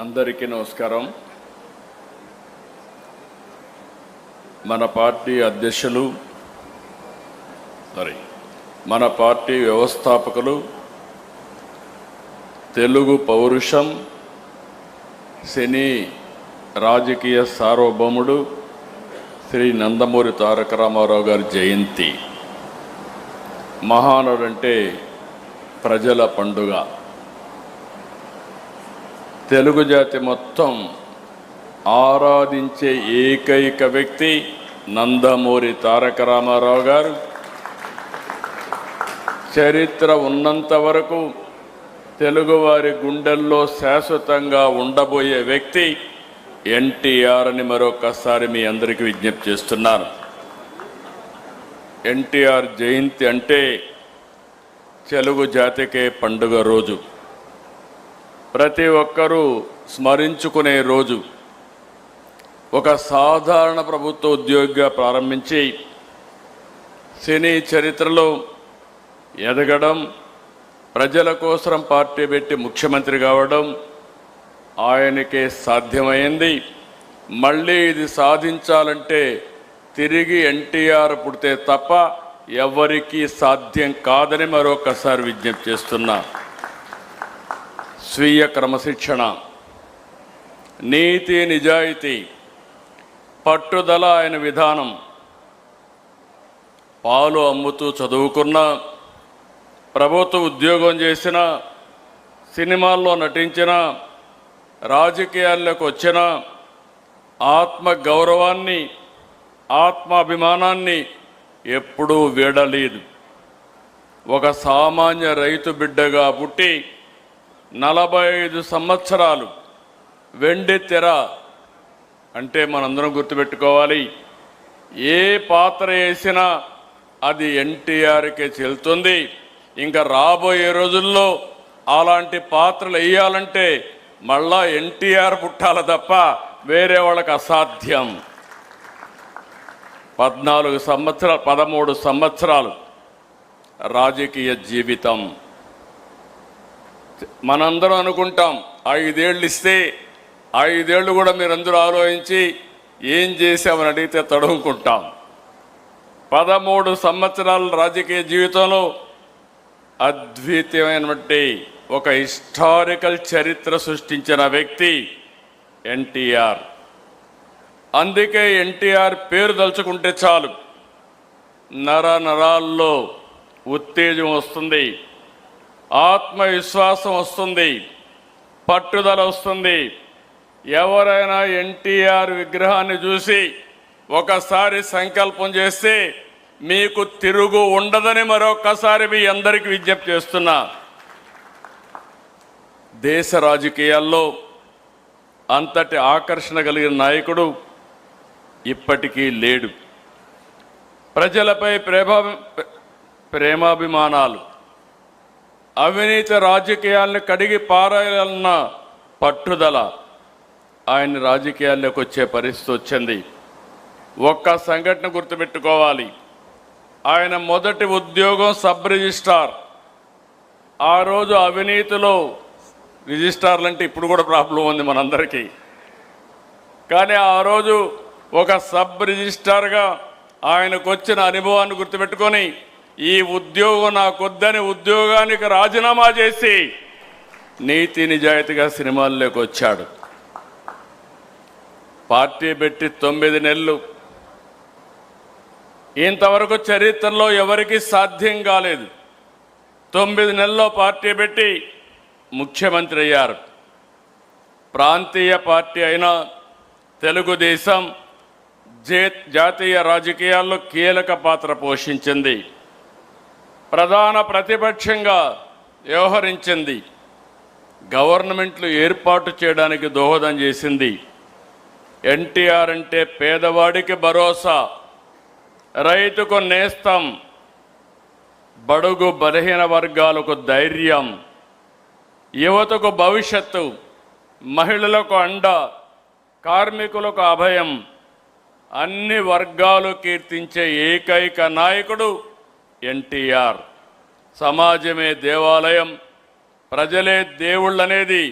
అందరికీ నమస్కారం. మన పార్టీ అధ్యక్షులు మన పార్టీ వ్యవస్థాపకులు, తెలుగు పౌరుషం, సినీ రాజకీయ సార్వభౌముడు శ్రీ నందమూరి తారక రామారావు గారి జయంతి. మహానుడంటే ప్రజల పండుగ. తెలుగు జాతి మొత్తం ఆరాధించే ఏకైక వ్యక్తి నందమూరి తారక రామారావు గారు. చరిత్ర ఉన్నంత వరకు తెలుగువారి గుండెల్లో శాశ్వతంగా ఉండబోయే వ్యక్తి ఎన్టీఆర్ అని మరొకసారి మీ అందరికీ విజ్ఞప్తి చేస్తున్నాను. ఎన్టీఆర్ జయంతి అంటే తెలుగు జాతికే పండుగ రోజు, ప్రతి ఒక్కరూ స్మరించుకునే రోజు. ఒక సాధారణ ప్రభుత్వ ఉద్యోగిగా ప్రారంభించి సినీ చరిత్రలో ఎదగడం, ప్రజల కోసం పార్టీ పెట్టి ముఖ్యమంత్రి కావడం ఆయనకే సాధ్యమైంది. మళ్ళీ ఇది సాధించాలంటే తిరిగి ఎన్టీఆర్ పుడితే తప్ప ఎవరికీ సాధ్యం కాదని మరొకసారి విజ్ఞప్తి చేస్తున్నా. స్వీయ క్రమశిక్షణ, నీతి, నిజాయితీ, పట్టుదల ఆయన విధానం. పాలు అమ్ముతూ చదువుకున్న, ప్రభుత్వ ఉద్యోగం చేసిన, సినిమాల్లో నటించిన, రాజకీయాల్లోకి వచ్చిన ఆత్మ గౌరవాన్ని, ఆత్మాభిమానాన్ని ఎప్పుడూ వీడలేదు. ఒక సామాన్య రైతు బిడ్డగా పుట్టి 45 సంవత్సరాలు వెండి తెర అంటే మనందరం గుర్తుపెట్టుకోవాలి, ఏ పాత్ర వేసినా అది ఎన్టీఆర్కే చెల్లుతుంది. ఇంకా రాబోయే రోజుల్లో అలాంటి పాత్రలు వేయాలంటే మళ్ళా ఎన్టీఆర్ పుట్టాల తప్ప వేరే వాళ్ళకి అసాధ్యం. 13 సంవత్సరాలు రాజకీయ జీవితం. మనందరం అనుకుంటాం 5 ఏళ్ళు ఇస్తే 5 ఏళ్ళు కూడా మీరందరూ ఆలోచించి ఏం చేశామని అడిగితే తడుముకుంటాం. 13 సంవత్సరాల రాజకీయ జీవితంలో అద్వితీయమైనటువంటి ఒక హిస్టారికల్ చరిత్ర సృష్టించిన వ్యక్తి ఎన్టీఆర్. అందుకే ఎన్టీఆర్ పేరు తలుచుకుంటే చాలు నరాల్లో ఉత్తేజం వస్తుంది, ఆత్మవిశ్వాసం వస్తుంది, పట్టుదల వస్తుంది. ఎవరైనా ఎన్టీఆర్ విగ్రహాన్ని చూసి ఒకసారి సంకల్పం చేస్తే మీకు తిరుగు ఉండదని మరొకసారి మీ అందరికీ విజ్ఞప్తి చేస్తున్నా. దేశ రాజకీయాల్లో అంతటి ఆకర్షణ కలిగిన నాయకుడు ఇప్పటికీ లేడు. ప్రజలపై ప్రేమాభిమానాలు, అవినీతి రాజకీయాలను కడిగి పారాయాలన్న పట్టుదల ఆయన రాజకీయాల్లోకి వచ్చే పరిస్థితి వచ్చింది. ఒక్క సంఘటన గుర్తుపెట్టుకోవాలి. ఆయన మొదటి ఉద్యోగం సబ్ రిజిస్ట్రార్. ఆ రోజు అవినీతిలో రిజిస్ట్రార్లు అంటే ఇప్పుడు కూడా ప్రాబ్లం ఉంది మనందరికీ. కానీ ఆ రోజు ఒక సబ్ రిజిస్ట్రార్గా ఆయనకు వచ్చిన అనుభవాన్ని గుర్తుపెట్టుకొని ఈ ఉద్యోగం నాకొద్దని ఉద్యోగానికి రాజీనామా చేసి నీతి నిజాయితీగా సినిమాల్లోకి వచ్చాడు. పార్టీ పెట్టి 9 నెలలు. ఇంతవరకు చరిత్రలో ఎవరికి సాధ్యం కాలేదు. 9 నెలల్లో పార్టీ పెట్టి ముఖ్యమంత్రి అయ్యారు. ప్రాంతీయ పార్టీ అయిన తెలుగుదేశం జాతీయ రాజకీయాల్లో కీలక పాత్ర పోషించింది. ప్రధాన ప్రతిపక్షంగా వ్యవహరించింది. గవర్నమెంట్లు ఏర్పాటు చేయడానికి దోహదం చేసింది. ఎన్టీఆర్ అంటే పేదవాడికి భరోసా, రైతుకు నేస్తం, బడుగు బలహీన వర్గాలకు ధైర్యం, యువతకు భవిష్యత్తు, మహిళలకు అండ, కార్మికులకు అభయం, అన్ని వర్గాలు కీర్తించే ఏకైక నాయకుడు ఎన్టీఆర్. సమాజమే దేవాలయం, ప్రజలే దేవుళ్ళనేది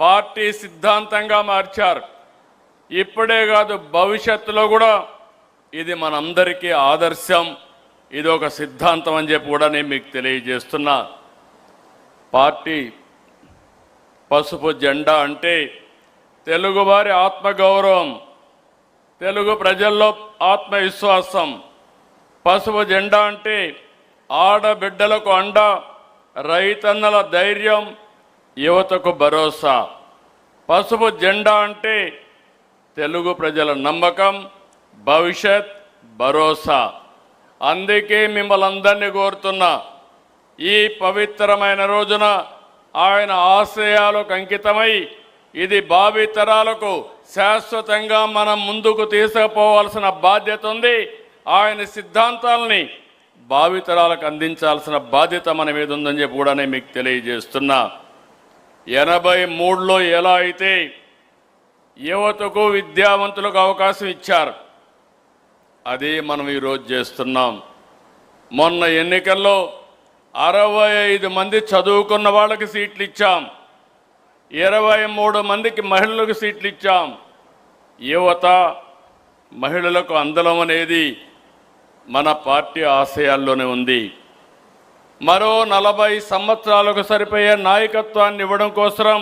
పార్టీ సిద్ధాంతంగా మార్చారు. ఇప్పుడే కాదు, భవిష్యత్తులో కూడా ఇది మనందరికీ ఆదర్శం, ఇది ఒక సిద్ధాంతం అని చెప్పి కూడా నేను మీకు తెలియజేస్తున్నా. పార్టీ పసుపు జెండా అంటే తెలుగువారి ఆత్మగౌరవం, తెలుగు ప్రజల్లో ఆత్మవిశ్వాసం. పసుపు జెండా అంటే ఆడబిడ్డలకు అండ, రైతన్నల ధైర్యం, యువతకు భరోసా. పసుపు జెండా అంటే తెలుగు ప్రజల నమ్మకం, భవిష్యత్, భరోసా. అందుకే మిమ్మల్ని అందరినీ కోరుతున్నా, ఈ పవిత్రమైన రోజున ఆయన ఆశయాలకు అంకితమై ఇది భావితరాలకు శాశ్వతంగా మనం ముందుకు తీసుకుపోవాల్సిన బాధ్యత ఉంది. ఆయన సిద్ధాంతాలని భావితరాలకు అందించాల్సిన బాధ్యత మన మీద ఉందని చెప్పి కూడా నేను మీకు తెలియజేస్తున్నా. 83లో ఎలా అయితే యువతకు, విద్యావంతులకు అవకాశం ఇచ్చారు, అదే మనం ఈరోజు చేస్తున్నాం. మొన్న ఎన్నికల్లో 65 మంది చదువుకున్న వాళ్ళకి సీట్లు ఇచ్చాం, 23 మందికి మహిళలకు సీట్లు ఇచ్చాం. యువత, మహిళలకు అందలం అనేది మన పార్టీ ఆశయాల్లోనే ఉంది. మరో 40 సంవత్సరాలకు సరిపోయే నాయకత్వాన్ని ఇవ్వడం కోసం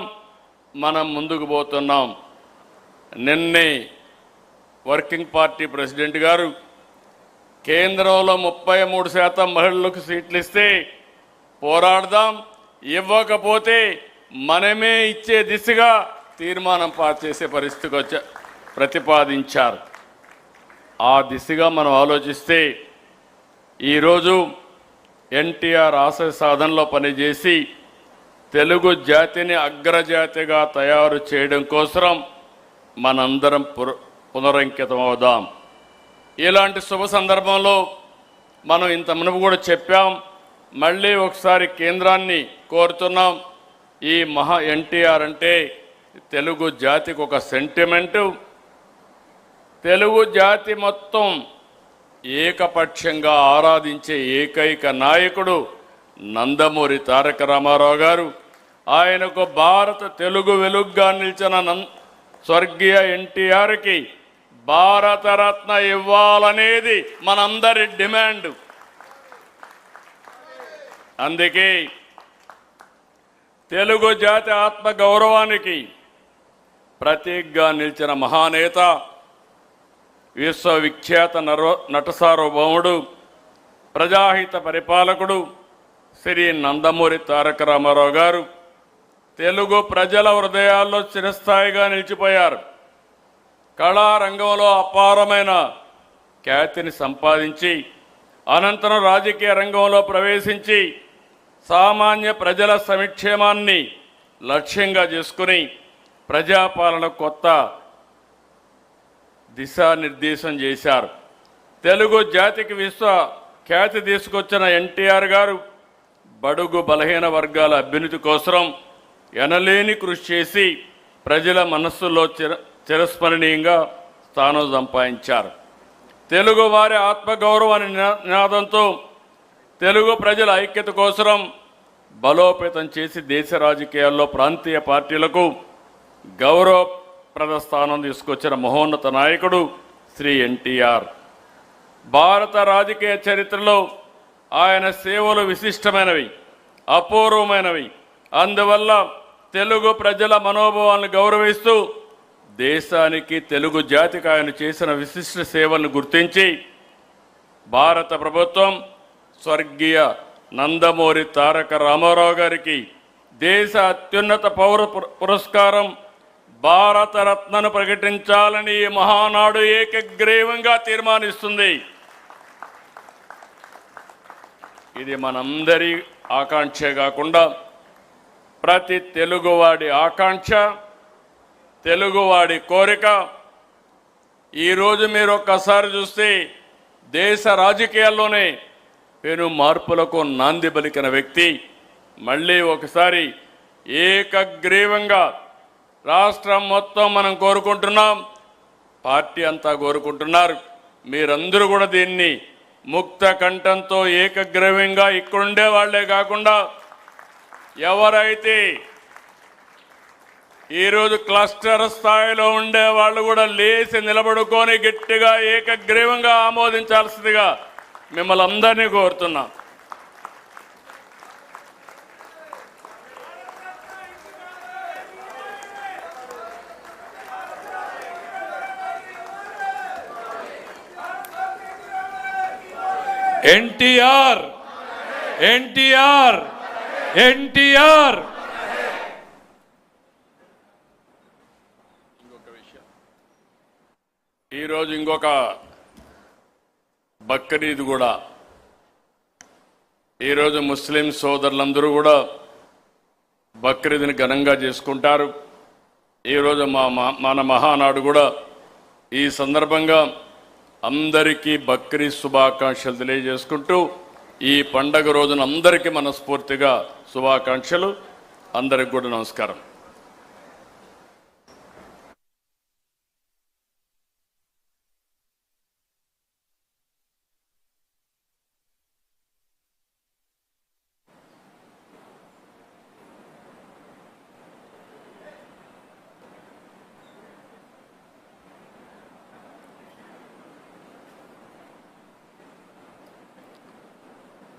మనం ముందుకు పోతున్నాం. నిన్నే వర్కింగ్ పార్టీ ప్రెసిడెంట్ గారు కేంద్రంలో 33% మహిళలకు సీట్లు ఇస్తే పోరాడదాం, ఇవ్వకపోతే మనమే ఇచ్చే దిశగా తీర్మానం పాస్ చేసే పరిస్థితికి ప్రతిపాదించారు. ఆ దిశగా మనం ఆలోచిస్తే ఈరోజు ఎన్టీఆర్ ఆశయ సాధనలో పనిచేసి తెలుగు జాతిని అగ్రజాతిగా తయారు చేయడం కోసం మనందరం పునరంకితం అవుదాం. ఇలాంటి శుభ సందర్భంలో మనం ఇంత మునుపు కూడా చెప్పాం, మళ్ళీ ఒకసారి కేంద్రాన్ని కోరుతున్నాం. ఈ ఎన్టీఆర్ అంటే తెలుగు జాతికి ఒక సెంటిమెంటు. తెలుగు జాతి మొత్తం ఏకపక్షంగా ఆరాధించే ఏకైక నాయకుడు నందమూరి తారక రామారావు గారు. ఆయనకు భారత తెలుగు వెలుగుగా నిలిచిన స్వర్గీయ ఎన్టీఆర్కి భారతరత్న ఇవ్వాలనేది మనందరి డిమాండ్. అందుకే తెలుగు జాతి ఆత్మ గౌరవానికి ప్రతీకగా నిలిచిన మహానేత, విశ్వవిఖ్యాత నట సార్వభౌముడు, ప్రజాహిత పరిపాలకుడు శ్రీ నందమూరి తారక రామారావు గారు తెలుగు ప్రజల హృదయాల్లో చిరస్థాయిగా నిలిచిపోయారు. కళారంగంలో అపారమైన ఖ్యాతిని సంపాదించి అనంతరం రాజకీయ రంగంలో ప్రవేశించి సామాన్య ప్రజల సంక్షేమాన్ని లక్ష్యంగా చేసుకుని ప్రజాపాలన కొత్త దిశానిర్దేశం చేశారు. తెలుగు జాతికి విశ్వ ఖ్యాతి తీసుకొచ్చిన ఎన్టీఆర్ గారు బడుగు బలహీన వర్గాల అభ్యున్నతి కోసం ఎనలేని కృషి చేసి ప్రజల మనస్సులో చిరస్మరణీయంగా స్థానం సంపాదించారు. తెలుగు వారి ఆత్మగౌరవాన్ని నినాదంతో తెలుగు ప్రజల ఐక్యత కోసం బలోపేతం చేసి దేశ రాజకీయాల్లో ప్రాంతీయ పార్టీలకు గౌరవప్రద స్థానం తీసుకొచ్చిన మహోన్నత నాయకుడు శ్రీ ఎన్టీఆర్. భారత రాజకీయ చరిత్రలో ఆయన సేవలు విశిష్టమైనవి, అపూర్వమైనవి. అందువల్ల తెలుగు ప్రజల మనోభావాలను గౌరవిస్తూ దేశానికి, తెలుగు జాతికి ఆయన చేసిన విశిష్ట సేవలను గుర్తించి భారత ప్రభుత్వం స్వర్గీయ నందమూరి తారక రామారావు గారికి దేశ అత్యున్నత పౌర పురస్కారం భారతరత్నను ప్రకటించాలని ఈ మహానాడు ఏకగ్రీవంగా తీర్మానిస్తుంది. ఇది మనందరి ఆకాంక్ష కాకుండా ప్రతి తెలుగువాడి ఆకాంక్ష, తెలుగువాడి కోరిక. ఈరోజు మీరు ఒక్కసారి చూస్తే దేశ రాజకీయాల్లోనే పెను మార్పులకు నాంది పలికిన వ్యక్తి మళ్ళీ ఒకసారి ఏకగ్రీవంగా రాష్ట్రం మొత్తం మనం కోరుకుంటున్నాం, పార్టీ అంతా కోరుకుంటున్నారు. మీరందరూ కూడా దీన్ని ముక్త కంఠంతో ఏకగ్రీవంగా ఇక్కడుండే వాళ్లే కాకుండా ఎవరైతే ఈరోజు క్లస్టర్ స్థాయిలో ఉండే వాళ్ళు కూడా లేచి నిలబడుకొని గట్టిగా ఏకగ్రీవంగా ఆమోదించాల్సిందిగా మిమ్మల్ని అందరినీ కోరుతున్నా. ఎన్టీఆర్ ఎన్టీఆర్ ఎన్టీఆర్. ఈరోజు ఇంకొక బక్రీద్ కూడా. ఈరోజు ముస్లిం సోదరులందరూ కూడా బక్రీద్ని ఘనంగా చేసుకుంటారు. ఈరోజు మన మహానాడు కూడా ఈ సందర్భంగా అందరికీ బక్రీద్ శుభాకాంక్షలు తెలియజేసుకుంటూ ఈ పండగ రోజున అందరికీ మనస్ఫూర్తిగా శుభాకాంక్షలు. అందరికి కూడా నమస్కారం.